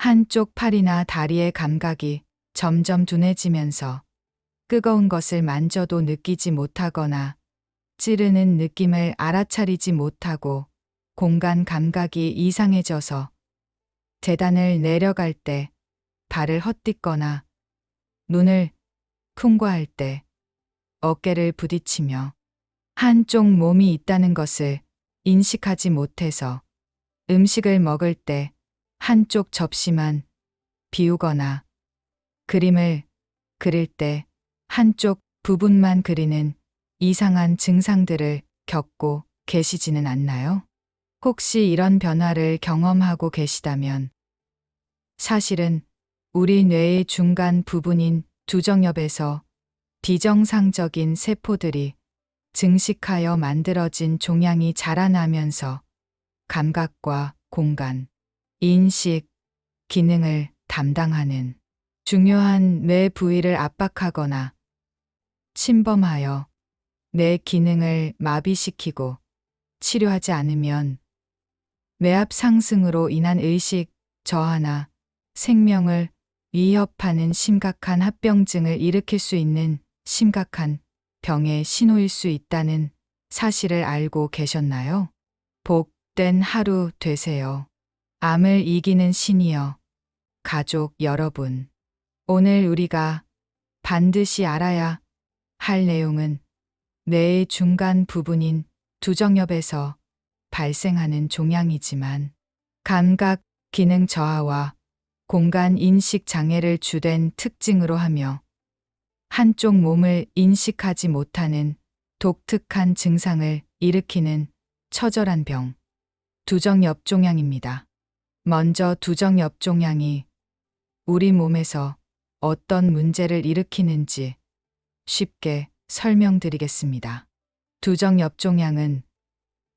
한쪽 팔이나 다리의 감각이 점점 둔해지면서 뜨거운 것을 만져도 느끼지 못하거나 찌르는 느낌을 알아차리지 못하고 공간 감각이 이상해져서 계단을 내려갈 때 발을 헛디거나 눈을 풍과할 때 어깨를 부딪히며 한쪽 몸이 있다는 것을 인식하지 못해서 음식을 먹을 때 한쪽 접시만 비우거나 그림을 그릴 때 한쪽 부분만 그리는 이상한 증상들을 겪고 계시지는 않나요? 혹시 이런 변화를 경험하고 계시다면 사실은 우리 뇌의 중간 부분인 두정엽에서 비정상적인 세포들이 증식하여 만들어진 종양이 자라나면서 감각과 공간, 인식, 기능을 담당하는 중요한 뇌 부위를 압박하거나 침범하여 뇌 기능을 마비시키고 치료하지 않으면 뇌압 상승으로 인한 의식 저하나 생명을 위협하는 심각한 합병증을 일으킬 수 있는 심각한 병의 신호일 수 있다는 사실을 알고 계셨나요? 복된 하루 되세요. 암을 이기는 시니어 가족 여러분. 오늘 우리가 반드시 알아야 할 내용은 뇌의 중간 부분인 두정엽에서 발생하는 종양이지만 감각 기능 저하와 공간 인식 장애를 주된 특징으로 하며 한쪽 몸을 인식하지 못하는 독특한 증상을 일으키는 처절한 병, 두정엽종양입니다. 먼저 두정엽종양이 우리 몸에서 어떤 문제를 일으키는지 쉽게 설명드리겠습니다. 두정엽종양은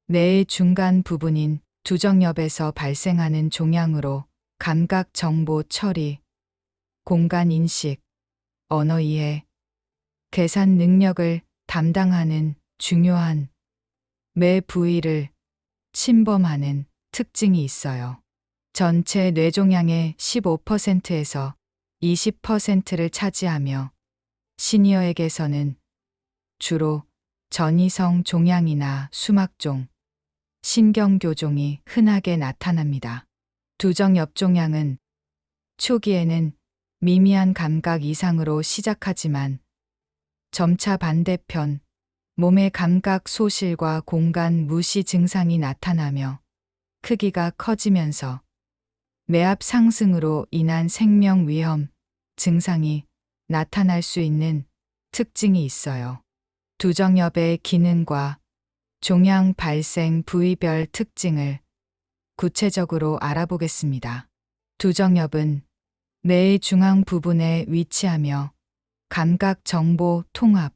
뇌의 중간 부분인 두정엽에서 발생하는 종양으로 감각 정보 처리, 공간 인식, 언어 이해, 계산 능력을 담당하는 중요한 뇌 부위를 침범하는 특징이 있어요. 전체 뇌종양의 15%에서 20%를 차지하며 시니어에게서는 주로 전이성 종양이나 수막종, 신경교종이 흔하게 나타납니다. 두정엽종양은 초기에는 미미한 감각 이상으로 시작하지만 점차 반대편 몸의 감각 소실과 공간 무시 증상이 나타나며 크기가 커지면서 뇌압 상승으로 인한 생명 위험 증상이 나타날 수 있는 특징이 있어요. 두정엽의 기능과 종양 발생 부위별 특징을 구체적으로 알아보겠습니다. 두정엽은 뇌의 중앙 부분에 위치하며 감각 정보 통합,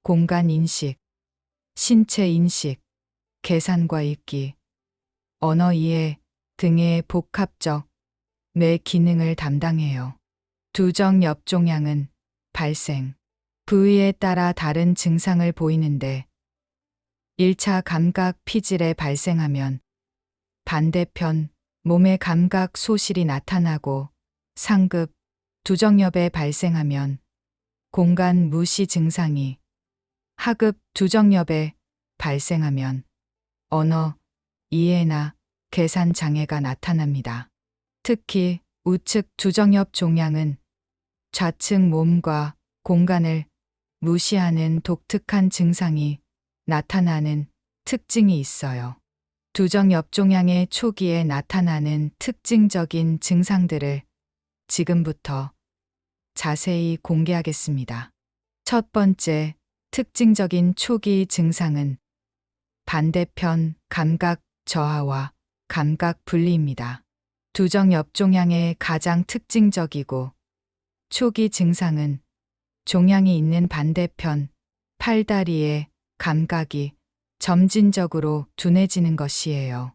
공간 인식, 신체 인식, 계산과 읽기, 언어 이해 등의 복합적 뇌 기능을 담당해요. 두정엽종양은 발생 부위에 따라 다른 증상을 보이는데 1차 감각 피질에 발생하면 반대편 몸의 감각 소실이 나타나고 상급 두정엽에 발생하면 공간 무시 증상이, 하급 두정엽에 발생하면 언어 이해나 계산 장애가 나타납니다. 특히 우측 두정엽 종양은 좌측 몸과 공간을 무시하는 독특한 증상이 나타나는 특징이 있어요. 두정엽종양의 초기에 나타나는 특징적인 증상들을 지금부터 자세히 공개하겠습니다. 첫 번째 특징적인 초기 증상은 반대편 감각 저하와 감각 분리입니다. 두정엽종양의 가장 특징적이고 초기 증상은 종양이 있는 반대편 팔다리의 감각이 점진적으로 둔해지는 것이에요.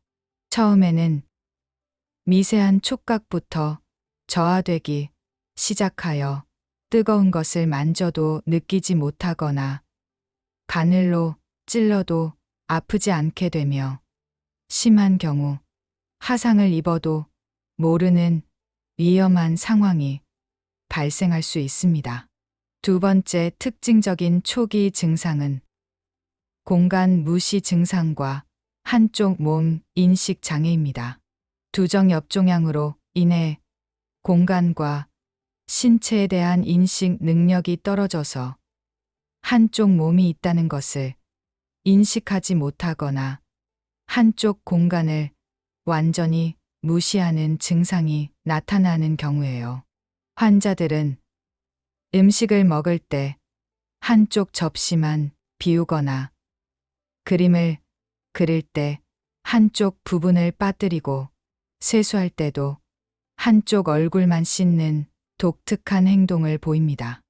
처음에는 미세한 촉각부터 저하되기 시작하여 뜨거운 것을 만져도 느끼지 못하거나 바늘로 찔러도 아프지 않게 되며 심한 경우 화상을 입어도 모르는 위험한 상황이 발생할 수 있습니다. 두 번째 특징적인 초기 증상은 공간 무시 증상과 한쪽 몸 인식 장애입니다. 두정 엽종양으로 인해 공간과 신체에 대한 인식 능력이 떨어져서 한쪽 몸이 있다는 것을 인식하지 못하거나 한쪽 공간을 완전히 무시하는 증상이 나타나는 경우예요. 환자들은 음식을 먹을 때 한쪽 접시만 비우거나 그림을 그릴 때 한쪽 부분을 빠뜨리고 세수할 때도 한쪽 얼굴만 씻는 독특한 행동을 보입니다.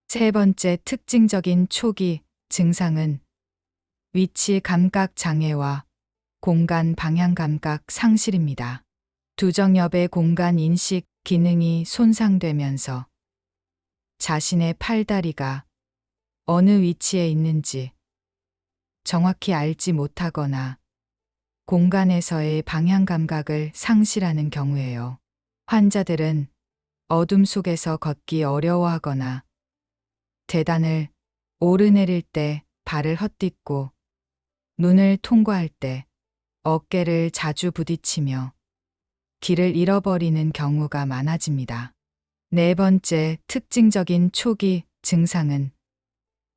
세 번째 특징적인 초기 증상은 위치 감각 장애와 공간 방향 감각 상실입니다. 두정엽의 공간 인식 기능이 손상되면서 자신의 팔다리가 어느 위치에 있는지 정확히 알지 못하거나 공간에서의 방향 감각을 상실하는 경우예요. 환자들은 어둠 속에서 걷기 어려워하거나 계단을 오르내릴 때 발을 헛딛고 문을 통과할 때 어깨를 자주 부딪히며 길을 잃어버리는 경우가 많아집니다. 네 번째 특징적인 초기 증상은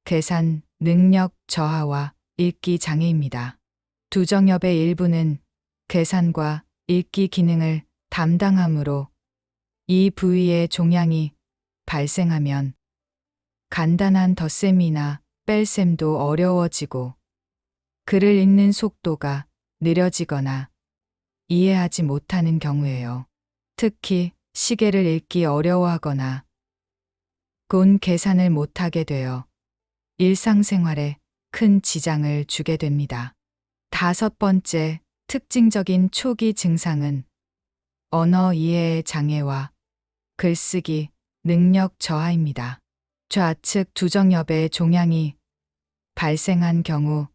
계산 능력 저하와 읽기 장애입니다. 두정엽의 일부는 계산과 읽기 기능을 담당하므로 이 부위의 종양이 발생하면 간단한 덧셈이나 뺄셈도 어려워지고 글을 읽는 속도가 느려지거나 이해하지 못하는 경우예요. 특히 시계를 읽기 어려워하거나 곤 계산을 못하게 되어 일상생활에 큰 지장을 주게 됩니다. 다섯 번째 특징적인 초기 증상은 언어 이해의 장애와 글쓰기 능력 저하입니다. 좌측 두정엽의 종양이 발생한 경우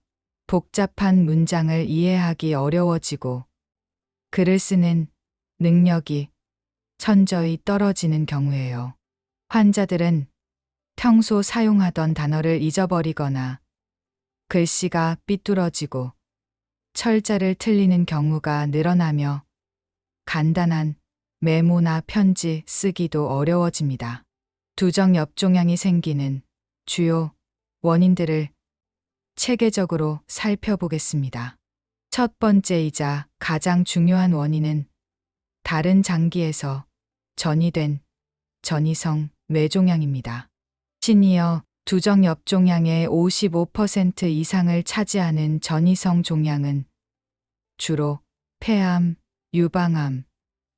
복잡한 문장을 이해하기 어려워지고 글을 쓰는 능력이 천저히 떨어지는 경우예요. 환자들은 평소 사용하던 단어를 잊어버리거나 글씨가 삐뚤어지고 철자를 틀리는 경우가 늘어나며 간단한 메모나 편지 쓰기도 어려워집니다. 두정 엽종양이 생기는 주요 원인들을 체계적으로 살펴보겠습니다. 첫 번째이자 가장 중요한 원인은 다른 장기에서 전이된 전이성 뇌종양입니다. 시니어 두정 엽종양의 55% 이상을 차지하는 전이성 종양은 주로 폐암, 유방암,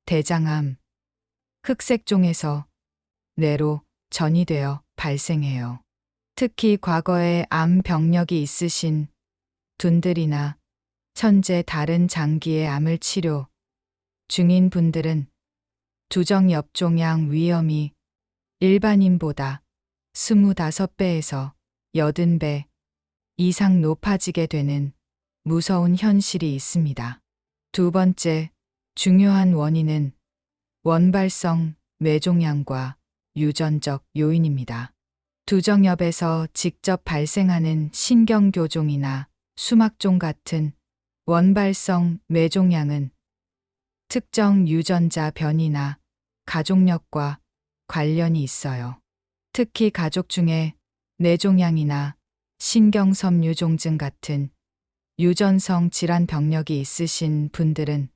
대장암, 흑색종에서 뇌로 전이되어 발생해요. 특히 과거에 암 병력이 있으신 분들이나 현재 다른 장기의 암을 치료 중인 분들은 두정 엽종양 위험이 일반인보다 25배에서 80배 이상 높아지게 되는 무서운 현실이 있습니다. 두 번째 중요한 원인은 원발성 뇌종양과 유전적 요인입니다. 두정엽에서 직접 발생하는 신경교종이나 수막종 같은 원발성 뇌종양은 특정 유전자 변이나 가족력과 관련이 있어요. 특히 가족 중에 뇌종양이나 신경섬유종증 같은 유전성 질환 병력이 있으신 분들은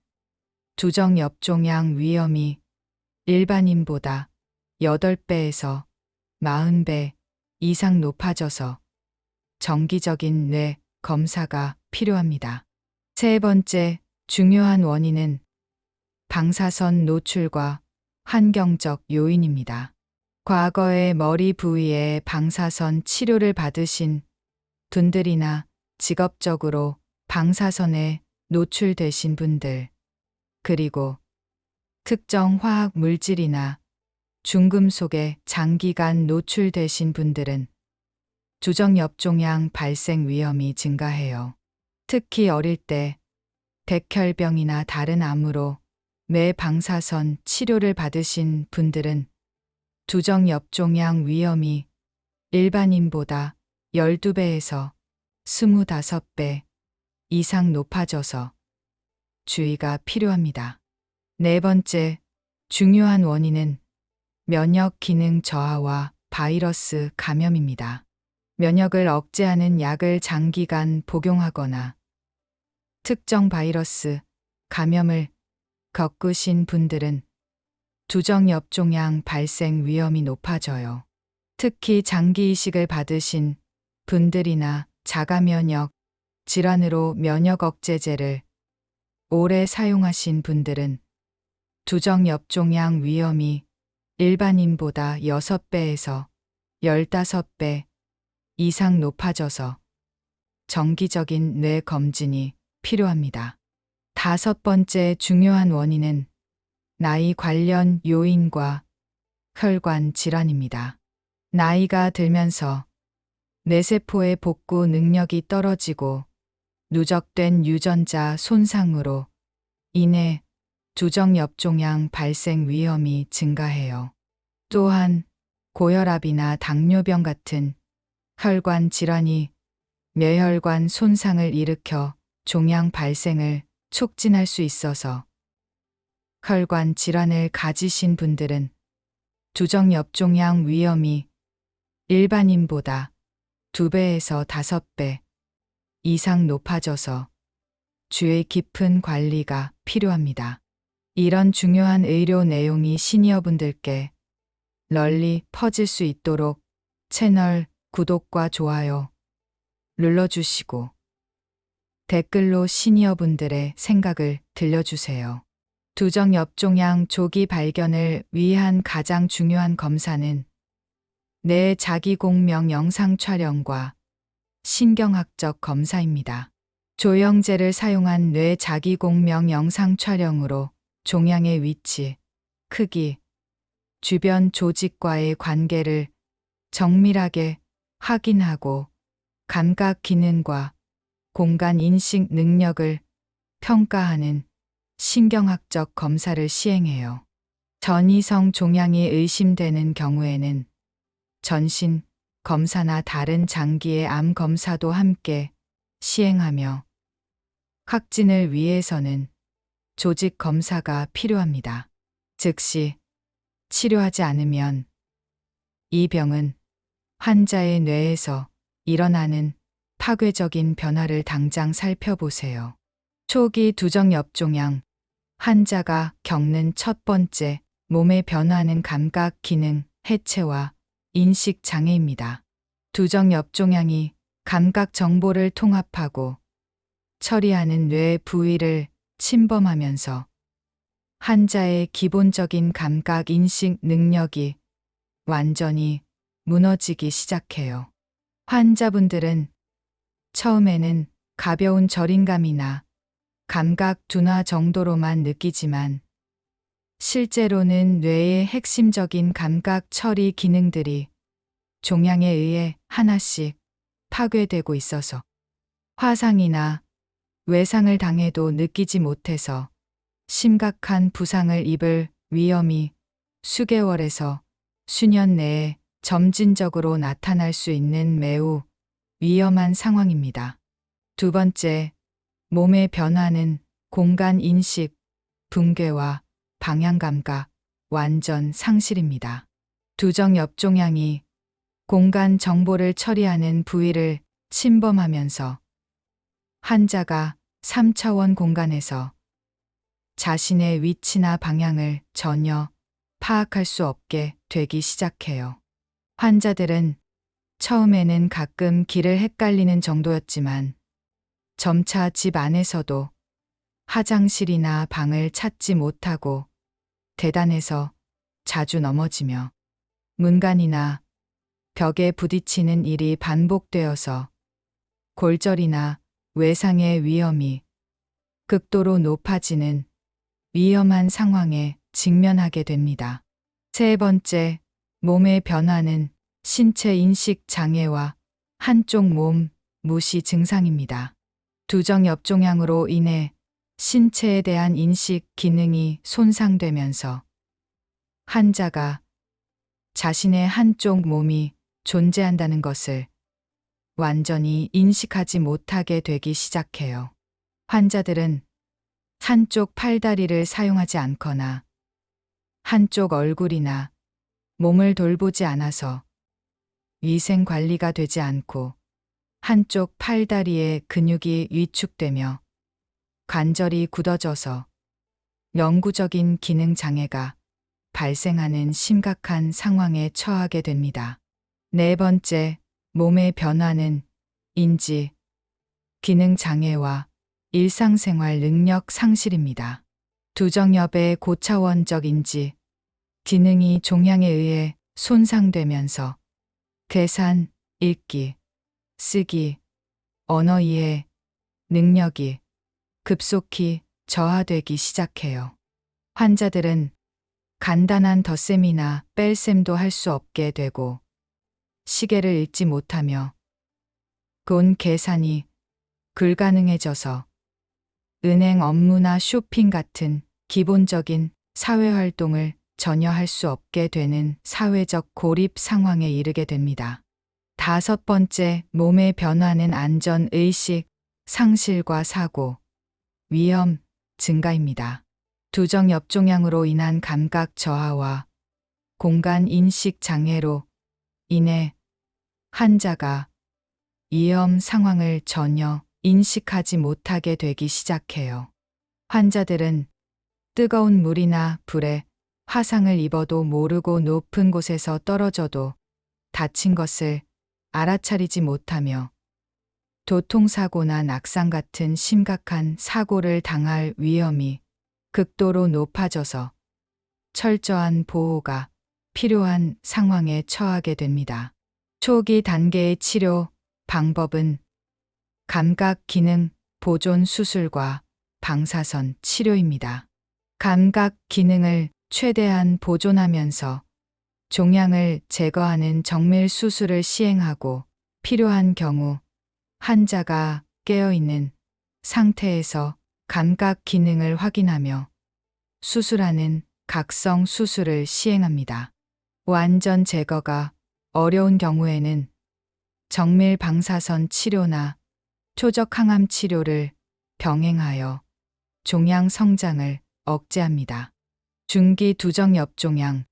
두정 엽종양 위험이 일반인보다 8배에서 40배 이상 높아져서 정기적인 뇌 검사가 필요합니다. 세 번째 중요한 원인은 방사선 노출과 환경적 요인입니다. 과거에 머리 부위에 방사선 치료를 받으신 분들이나 직업적으로 방사선에 노출되신 분들, 그리고 특정 화학 물질이나 중금속에 장기간 노출되신 분들은 두정 엽종양 발생 위험이 증가해요. 특히 어릴 때 백혈병이나 다른 암으로 뇌방사선 치료를 받으신 분들은 두정엽종양 위험이 일반인보다 12배에서 25배 이상 높아져서 주의가 필요합니다. 네 번째, 중요한 원인은 면역 기능 저하와 바이러스 감염입니다. 면역을 억제하는 약을 장기간 복용하거나 특정 바이러스 감염을 겪으신 분들은 두정엽종양 발생 위험이 높아져요. 특히 장기 이식을 받으신 분들이나 자가면역 질환으로 면역 억제제를 오래 사용하신 분들은 두정엽종양 위험이 일반인보다 6배에서 15배 이상 높아져서 정기적인 뇌 검진이 필요합니다. 다섯 번째 중요한 원인은 나이 관련 요인과 혈관 질환입니다. 나이가 들면서 뇌세포의 복구 능력이 떨어지고 누적된 유전자 손상으로 인해 두정엽종양 발생 위험이 증가해요. 또한 고혈압이나 당뇨병 같은 혈관 질환이 뇌혈관 손상을 일으켜 종양 발생을 촉진할 수 있어서 혈관 질환을 가지신 분들은 두정엽종양 위험이 일반인보다 2배에서 5배 이상 높아져서 주의 깊은 관리가 필요합니다. 이런 중요한 의료 내용이 시니어분들께 널리 퍼질 수 있도록 채널 구독과 좋아요 눌러주시고 댓글로 시니어분들의 생각을 들려주세요. 두정엽종양 조기 발견을 위한 가장 중요한 검사는 뇌 자기공명 영상 촬영과 신경학적 검사입니다. 조영제를 사용한 뇌 자기공명 영상 촬영으로 종양의 위치, 크기, 주변 조직과의 관계를 정밀하게 확인하고 감각 기능과 공간 인식 능력을 평가하는 신경학적 검사를 시행해요. 전이성 종양이 의심되는 경우에는 전신 검사나 다른 장기의 암 검사도 함께 시행하며 확진을 위해서는 조직 검사가 필요합니다. 즉시 치료하지 않으면 이 병은 환자의 뇌에서 일어나는 파괴적인 변화를 당장 살펴보세요. 초기 두정엽종양 환자가 겪는 첫 번째 몸의 변화는 감각 기능 해체와 인식 장애입니다. 두정엽종양이 감각 정보를 통합하고 처리하는 뇌 부위를 침범하면서 환자의 기본적인 감각 인식 능력이 완전히 무너지기 시작해요. 환자분들은 처음에는 가벼운 저림감이나 감각 둔화 정도로만 느끼지만 실제로는 뇌의 핵심적인 감각 처리 기능들이 종양에 의해 하나씩 파괴되고 있어서 화상이나 외상을 당해도 느끼지 못해서 심각한 부상을 입을 위험이 수개월에서 수년 내에 점진적으로 나타날 수 있는 매우 위험한 상황입니다. 두 번째, 몸의 변화는 공간 인식, 붕괴와 방향 감각, 완전 상실입니다. 두정엽종양이 공간 정보를 처리하는 부위를 침범하면서 환자가 3차원 공간에서 자신의 위치나 방향을 전혀 파악할 수 없게 되기 시작해요. 환자들은 처음에는 가끔 길을 헷갈리는 정도였지만 점차 집 안에서도 화장실이나 방을 찾지 못하고 계단에서 자주 넘어지며 문간이나 벽에 부딪히는 일이 반복되어서 골절이나 외상의 위험이 극도로 높아지는 위험한 상황에 직면하게 됩니다. 세 번째, 몸의 변화는 신체 인식 장애와 한쪽 몸 무시 증상입니다. 두정엽종양으로 인해 신체에 대한 인식 기능이 손상되면서 환자가 자신의 한쪽 몸이 존재한다는 것을 완전히 인식하지 못하게 되기 시작해요. 환자들은 한쪽 팔다리를 사용하지 않거나 한쪽 얼굴이나 몸을 돌보지 않아서 위생 관리가 되지 않고 한쪽 팔다리의 근육이 위축되며 관절이 굳어져서 영구적인 기능 장애가 발생하는 심각한 상황에 처하게 됩니다. 네 번째, 몸의 변화는 인지, 기능 장애와 일상생활 능력 상실입니다. 두정엽의 고차원적 인지, 기능이 종양에 의해 손상되면서 계산, 읽기, 쓰기, 언어 이해, 능력이 급속히 저하되기 시작해요. 환자들은 간단한 덧셈이나 뺄셈도 할 수 없게 되고 시계를 읽지 못하며 돈 계산이 불가능해져서 은행 업무나 쇼핑 같은 기본적인 사회활동을 전혀 할 수 없게 되는 사회적 고립 상황에 이르게 됩니다. 다섯 번째, 몸의 변화는 안전의식 상실과 사고, 위험 증가입니다. 두정엽종양으로 인한 감각 저하와 공간 인식 장애로 인해 환자가 위험 상황을 전혀 인식하지 못하게 되기 시작해요. 환자들은 뜨거운 물이나 불에 화상을 입어도 모르고 높은 곳에서 떨어져도 다친 것을 알아차리지 못하며 교통사고나 낙상 같은 심각한 사고를 당할 위험이 극도로 높아져서 철저한 보호가 필요한 상황에 처하게 됩니다. 초기 단계의 치료 방법은 감각 기능 보존 수술과 방사선 치료입니다. 감각 기능을 최대한 보존하면서 종양을 제거하는 정밀 수술을 시행하고 필요한 경우 환자가 깨어있는 상태에서 감각 기능을 확인하며 수술하는 각성 수술을 시행합니다. 완전 제거가 어려운 경우에는 정밀 방사선 치료나 초적 항암 치료를 병행하여 종양 성장을 억제합니다. 중기 두정엽종양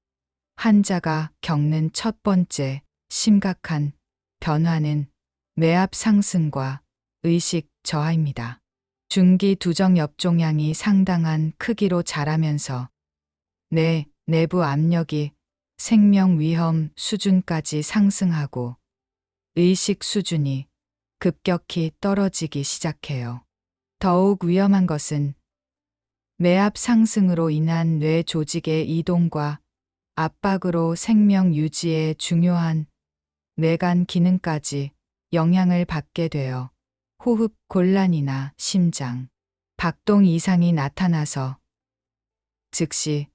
환자가 겪는 첫 번째 심각한 변화는 뇌압 상승과 의식 저하입니다. 중기 두정엽종양이 상당한 크기로 자라면서 뇌 내부 압력이 생명 위험 수준까지 상승하고 의식 수준이 급격히 떨어지기 시작해요. 더욱 위험한 것은 뇌압 상승으로 인한 뇌 조직의 이동과 압박으로 생명 유지에 중요한 뇌간 기능까지 영향을 받게 되어 호흡 곤란이나 심장, 박동 이상이 나타나서 즉시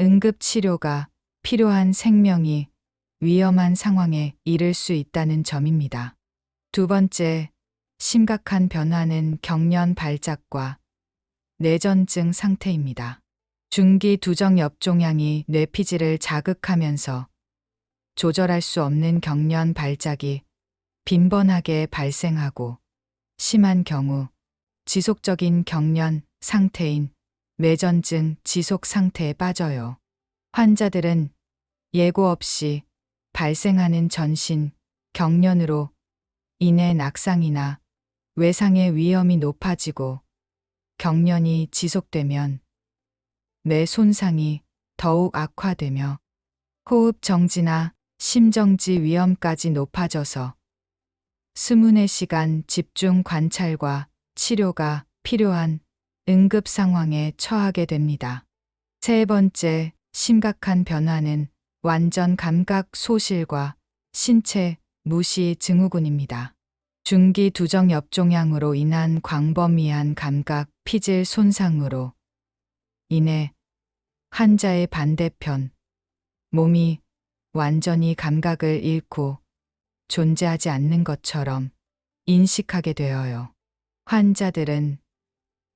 응급 치료가 필요한 생명이 위험한 상황에 이를 수 있다는 점입니다. 두 번째, 심각한 변화는 경련 발작과 뇌전증 상태입니다. 중기 두정엽종양이 뇌피질을 자극하면서 조절할 수 없는 경련 발작이 빈번하게 발생하고 심한 경우 지속적인 경련 상태인 뇌전증 지속 상태에 빠져요. 환자들은 예고 없이 발생하는 전신 경련으로 인해 낙상이나 외상의 위험이 높아지고 경련이 지속되면 뇌 손상이 더욱 악화되며 호흡 정지나 심정지 위험까지 높아져서 수문의 시간 집중 관찰과 치료가 필요한 응급 상황에 처하게 됩니다. 세 번째, 심각한 변화는 완전 감각 소실과 신체 무시 증후군입니다. 중기 두정엽종양으로 인한 광범위한 감각 피질 손상으로 인해 환자의 반대편, 몸이 완전히 감각을 잃고 존재하지 않는 것처럼 인식하게 되어요. 환자들은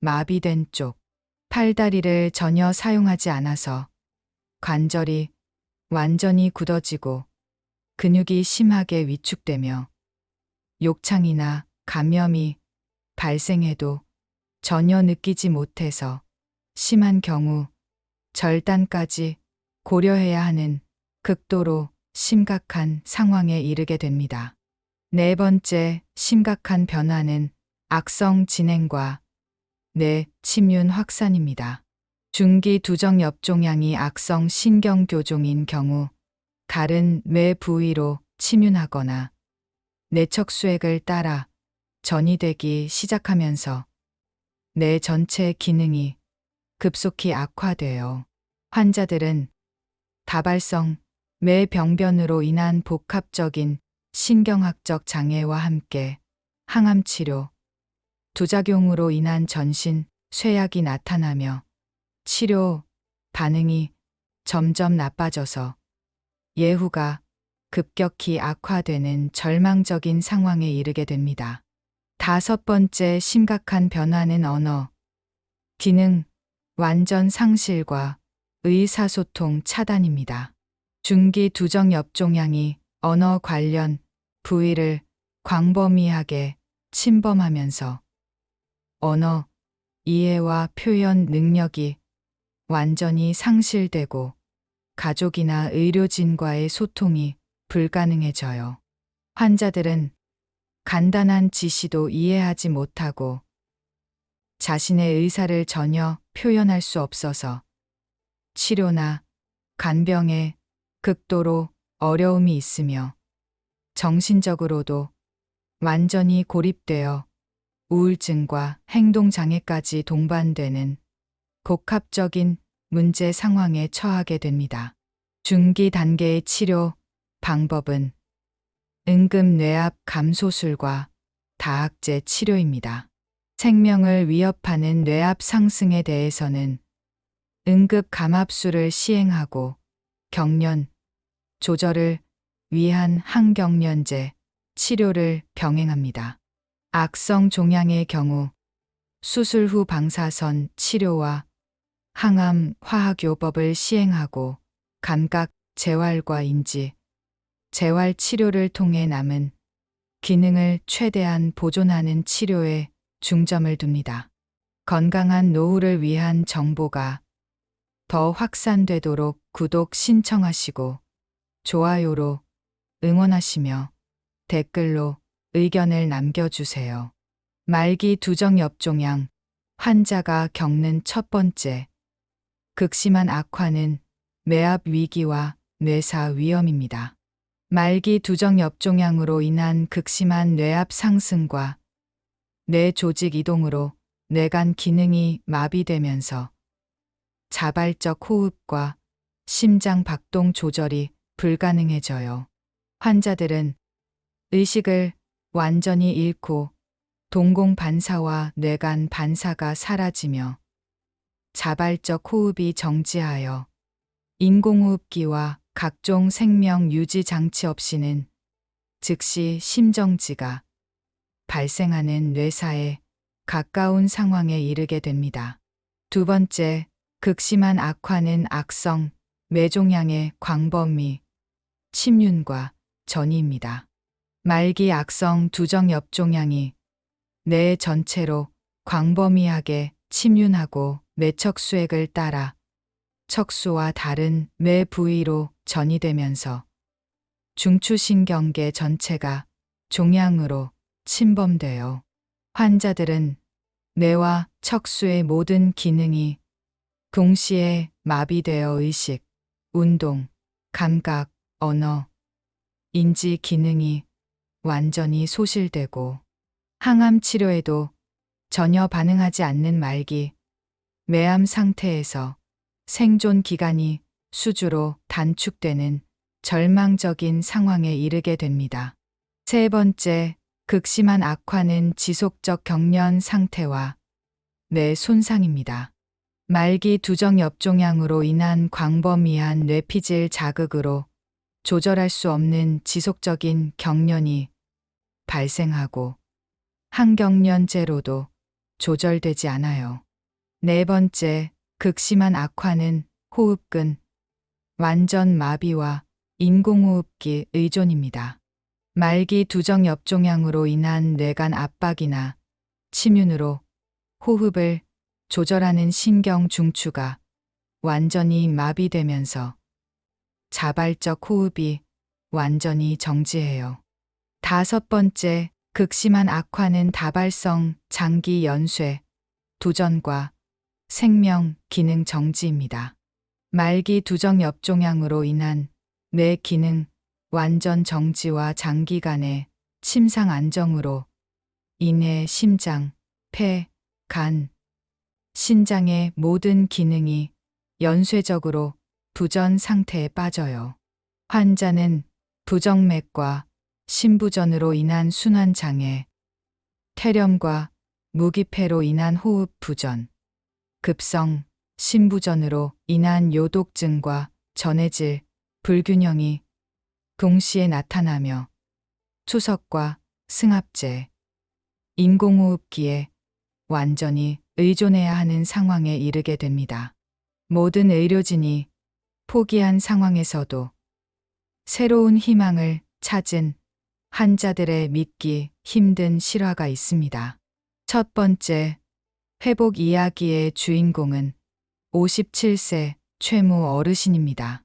마비된 쪽, 팔다리를 전혀 사용하지 않아서 관절이 완전히 굳어지고 근육이 심하게 위축되며 욕창이나 감염이 발생해도 전혀 느끼지 못해서 심한 경우 절단까지 고려해야 하는 극도로 심각한 상황에 이르게 됩니다. 네 번째 심각한 변화는 악성 진행과 뇌 침륜 확산입니다. 중기 두정 엽종양이 악성 신경교종인 경우 다른 뇌 부위로 침륜하거나 뇌척수액을 따라 전이되기 시작하면서 뇌 전체 기능이 급속히 악화되어 환자들은 다발성 뇌병변으로 인한 복합적인 신경학적 장애와 함께 항암치료, 부작용으로 인한 전신 쇠약이 나타나며 치료 반응이 점점 나빠져서 예후가 급격히 악화되는 절망적인 상황에 이르게 됩니다. 다섯 번째 심각한 변화는 언어, 기능, 완전 상실과 의사소통 차단입니다. 중기 두정 엽종양이 언어 관련 부위를 광범위하게 침범하면서 언어, 이해와 표현 능력이 완전히 상실되고 가족이나 의료진과의 소통이 불가능해져요. 환자들은 간단한 지시도 이해하지 못하고 자신의 의사를 전혀 표현할 수 없어서 치료나 간병에 극도로 어려움이 있으며 정신적으로도 완전히 고립되어 우울증과 행동장애까지 동반되는 복합적인 문제 상황에 처하게 됩니다. 중기 단계의 치료 방법은 응급뇌압 감소술과 다학제 치료입니다. 생명을 위협하는 뇌압 상승에 대해서는 응급감압술을 시행하고 경련, 조절을 위한 항경련제 치료를 병행합니다. 악성 종양의 경우 수술 후 방사선 치료와 항암 화학요법을 시행하고 감각 재활과 인지, 재활 치료를 통해 남은 기능을 최대한 보존하는 치료에 중점을 둡니다. 건강한 노후를 위한 정보가 더 확산되도록 구독 신청하시고 좋아요로 응원하시며 댓글로 의견을 남겨주세요. 말기 두정 엽종양 환자가 겪는 첫 번째 극심한 악화는 뇌압 위기와 뇌사 위험입니다. 말기 두정 엽종양으로 인한 극심한 뇌압 상승과 뇌 조직 이동으로 뇌간 기능이 마비되면서 자발적 호흡과 심장 박동 조절이 불가능해져요. 환자들은 의식을 완전히 잃고 동공 반사와 뇌간 반사가 사라지며 자발적 호흡이 정지하여 인공호흡기와 각종 생명 유지 장치 없이는 즉시 심정지가 발생하는 뇌사에 가까운 상황에 이르게 됩니다. 두 번째, 극심한 악화는 악성 뇌종양의 광범위 침륜과 전이입니다. 말기 악성 두정 엽종양이 뇌 전체로 광범위하게 침륜하고 뇌척수액을 따라 척수와 다른 뇌 부위로 전이되면서 중추신경계 전체가 종양으로 침범되어 환자들은 뇌와 척수의 모든 기능이 동시에 마비되어 의식, 운동, 감각, 언어, 인지 기능이 완전히 소실되고 항암 치료에도 전혀 반응하지 않는 말기 뇌암 상태에서 생존 기간이 수주로 단축되는 절망적인 상황에 이르게 됩니다. 세 번째, 극심한 악화는 지속적 경련 상태와 뇌 손상입니다. 말기 두정 엽종양으로 인한 광범위한 뇌피질 자극으로 조절할 수 없는 지속적인 경련이 발생하고 항경련제로도 조절되지 않아요. 네 번째, 극심한 악화는 호흡근, 완전 마비와 인공호흡기 의존입니다. 말기 두정 엽종양으로 인한 뇌관 압박이나 침윤으로 호흡을 조절하는 신경 중추가 완전히 마비되면서 자발적 호흡이 완전히 정지해요. 다섯 번째, 극심한 악화는 다발성 장기 연쇄, 두전과 생명 기능 정지입니다. 말기 두정 엽종양으로 인한 뇌 기능 완전 정지와 장기간의 침상 안정으로 인해 심장, 폐, 간, 신장의 모든 기능이 연쇄적으로 부전 상태에 빠져요. 환자는 부정맥과 심부전으로 인한 순환장애, 폐렴과 무기폐로 인한 호흡 부전, 급성 심부전으로 인한 요독증과 전해질 불균형이 동시에 나타나며 투석과 승합제, 인공호흡기에 완전히 의존해야 하는 상황에 이르게 됩니다. 모든 의료진이 포기한 상황에서도 새로운 희망을 찾은 환자들의 믿기 힘든 실화가 있습니다. 첫 번째, 회복 이야기의 주인공은 57세 최모 어르신입니다.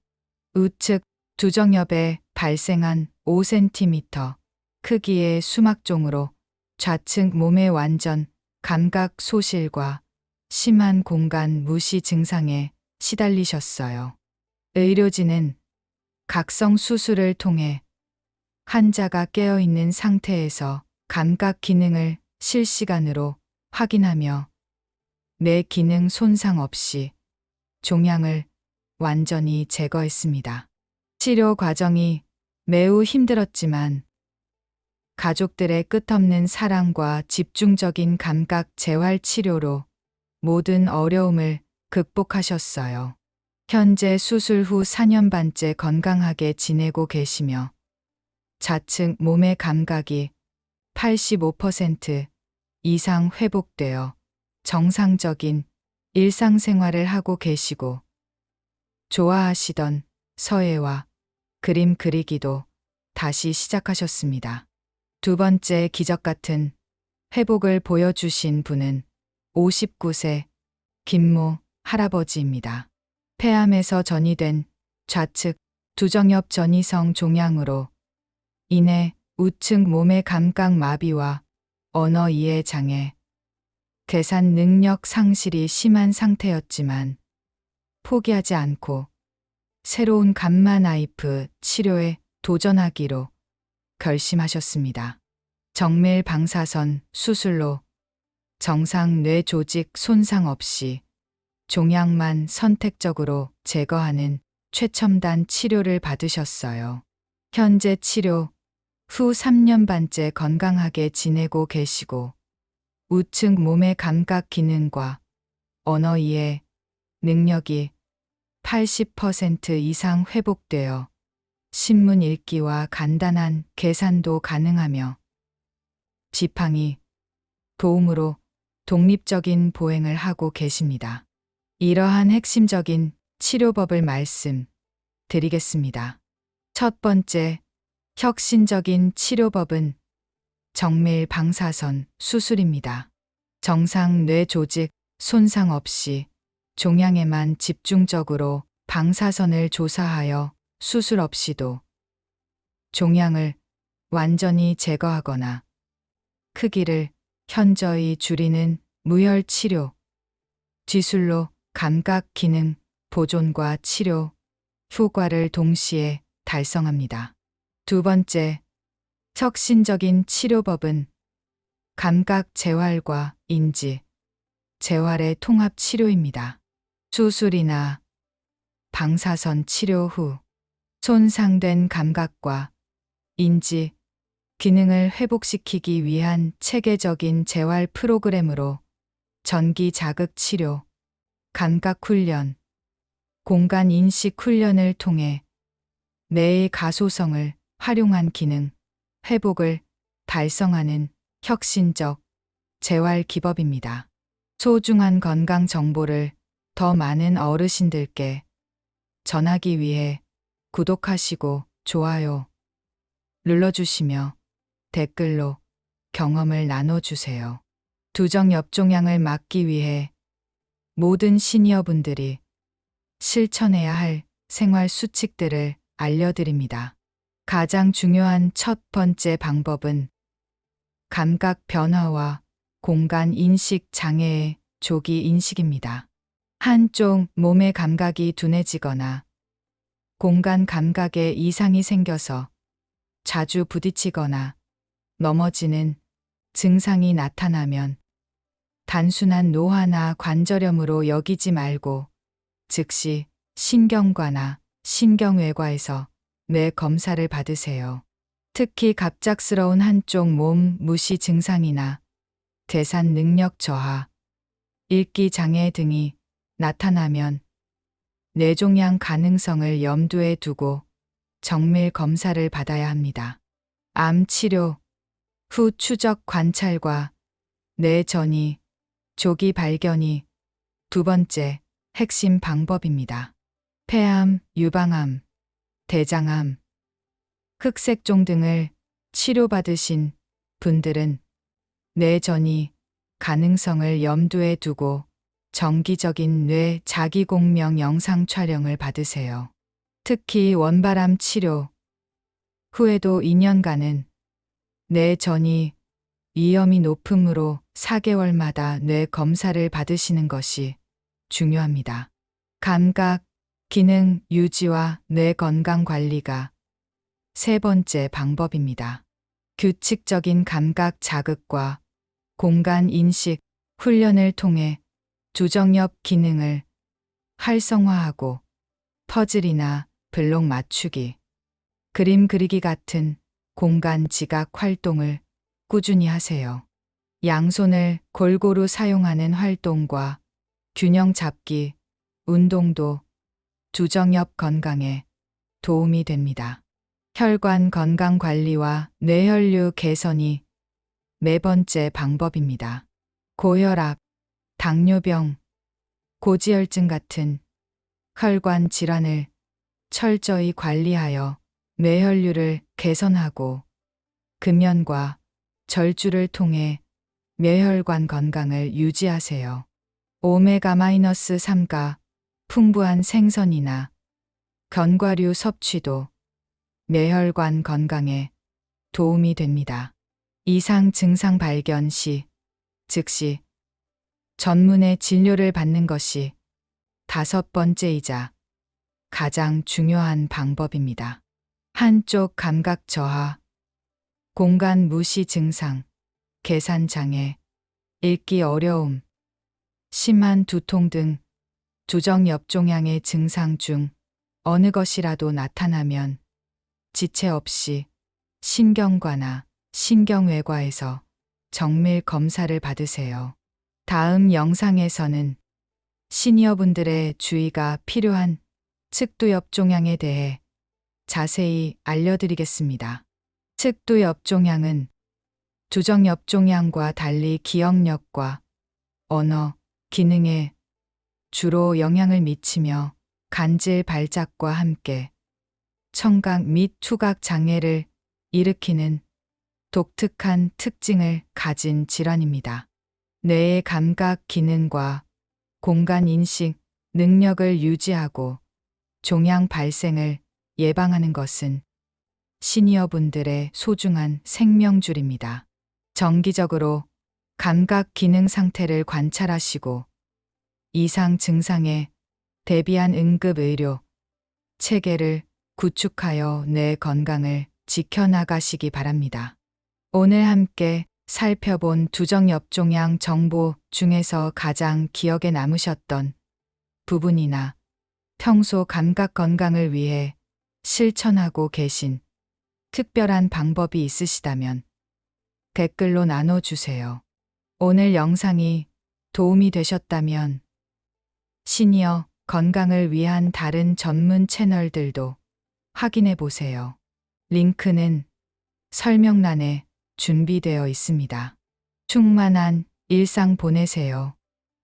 우측 두정엽에 발생한 5cm 크기의 수막종으로 좌측 몸의 완전 감각 소실과 심한 공간 무시 증상에 시달리셨어요. 의료진은 각성 수술을 통해 환자가 깨어있는 상태에서 감각 기능을 실시간으로 확인하며 뇌 기능 손상 없이 종양을 완전히 제거했습니다. 치료 과정이 매우 힘들었지만 가족들의 끝없는 사랑과 집중적인 감각 재활 치료로 모든 어려움을 극복하셨어요. 현재 수술 후 4년 반째 건강하게 지내고 계시며 좌측 몸의 감각이 85% 이상 회복되어 정상적인 일상생활을 하고 계시고 좋아하시던 서예와 그림 그리기도 다시 시작하셨습니다. 두 번째 기적 같은 회복을 보여주신 분은 59세 김모 할아버지입니다. 폐암에서 전이된 좌측 두정엽 전이성 종양으로 인해 우측 몸의 감각 마비와 언어 이해 장애, 계산 능력 상실이 심한 상태였지만 포기하지 않고 새로운 감마 나이프 치료에 도전하기로 결심하셨습니다. 정밀 방사선 수술로 정상 뇌 조직 손상 없이 종양만 선택적으로 제거하는 최첨단 치료를 받으셨어요. 현재 치료 후 3년 반째 건강하게 지내고 계시고 우측 몸의 감각 기능과 언어 이해 능력이 80% 이상 회복되어 신문 읽기와 간단한 계산도 가능하며 지팡이 도움으로 독립적인 보행을 하고 계십니다. 이러한 핵심적인 치료법을 말씀드리겠습니다. 첫 번째, 혁신적인 치료법은 정밀 방사선 수술입니다. 정상 뇌 조직 손상 없이 종양에만 집중적으로 방사선을 조사하여 수술 없이도 종양을 완전히 제거하거나 크기를 현저히 줄이는 무혈 치료, 기술로 감각 기능 보존과 치료 효과를 동시에 달성합니다. 두 번째, 혁신적인 치료법은 감각 재활과 인지 재활의 통합 치료입니다. 수술이나 방사선 치료 후 손상된 감각과 인지 기능을 회복시키기 위한 체계적인 재활 프로그램으로 전기 자극 치료, 감각 훈련, 공간 인식 훈련을 통해 뇌의 가소성을 활용한 기능, 회복을 달성하는 혁신적 재활 기법입니다. 소중한 건강 정보를 더 많은 어르신들께 전하기 위해 구독하시고 좋아요 눌러주시며 댓글로 경험을 나눠주세요. 두정엽종양을 막기 위해 모든 시니어분들이 실천해야 할 생활 수칙들을 알려드립니다. 가장 중요한 첫 번째 방법은 감각 변화와 공간 인식 장애의 조기 인식입니다. 한쪽 몸의 감각이 둔해지거나 공간 감각에 이상이 생겨서 자주 부딪히거나 넘어지는 증상이 나타나면 단순한 노화나 관절염으로 여기지 말고 즉시 신경과나 신경외과에서 뇌 검사를 받으세요. 특히 갑작스러운 한쪽 몸 무시 증상이나 계산 능력 저하, 읽기 장애 등이 나타나면 뇌종양 가능성을 염두에 두고 정밀 검사를 받아야 합니다. 암 치료 후 추적 관찰과 뇌 전이, 조기 발견이 두 번째 핵심 방법입니다. 폐암, 유방암, 대장암, 흑색종 등을 치료받으신 분들은 뇌 전이 가능성을 염두에 두고 정기적인 뇌 자기공명 영상 촬영을 받으세요. 특히 원발암 치료 후에도 2년간은 뇌 전이 위험이 높으므로 4개월마다 뇌 검사를 받으시는 것이 중요합니다. 감각, 기능 유지와 뇌 건강 관리가 세 번째 방법입니다. 규칙적인 감각 자극과 공간 인식 훈련을 통해 두정엽 기능을 활성화하고 퍼즐이나 블록 맞추기, 그림 그리기 같은 공간 지각 활동을 꾸준히 하세요. 양손을 골고루 사용하는 활동과 균형 잡기, 운동도 두정엽 건강에 도움이 됩니다. 혈관 건강 관리와 뇌혈류 개선이 네 번째 방법입니다. 고혈압, 당뇨병, 고지혈증 같은 혈관 질환을 철저히 관리하여 뇌혈류를 개선하고 금연과 절주를 통해 뇌혈관 건강을 유지하세요. 오메가-3가 풍부한 생선이나 견과류 섭취도 뇌혈관 건강에 도움이 됩니다. 이상 증상 발견 시 즉시 전문의 진료를 받는 것이 다섯 번째이자 가장 중요한 방법입니다. 한쪽 감각 저하, 공간 무시 증상, 계산 장애, 읽기 어려움, 심한 두통 등 두정엽종양의 증상 중 어느 것이라도 나타나면 지체 없이 신경과나 신경외과에서 정밀 검사를 받으세요. 다음 영상에서는 시니어분들의 주의가 필요한 측두엽종양에 대해 자세히 알려드리겠습니다. 측두엽종양은 두정엽종양과 달리 기억력과 언어, 기능에 주로 영향을 미치며 간질 발작과 함께 청각 및 투각 장애를 일으키는 독특한 특징을 가진 질환입니다. 뇌의 감각 기능과 공간 인식 능력을 유지하고 종양 발생을 예방하는 것은 시니어분들의 소중한 생명줄입니다. 정기적으로 감각 기능 상태를 관찰하시고 이상 증상에 대비한 응급의료 체계를 구축하여 뇌 건강을 지켜나가시기 바랍니다. 오늘 함께 살펴본 두정엽종양 정보 중에서 가장 기억에 남으셨던 부분이나 평소 감각 건강을 위해 실천하고 계신 특별한 방법이 있으시다면 댓글로 나눠주세요. 오늘 영상이 도움이 되셨다면 시니어 건강을 위한 다른 전문 채널들도 확인해 보세요. 링크는 설명란에 준비되어 있습니다. 충만한 일상 보내세요.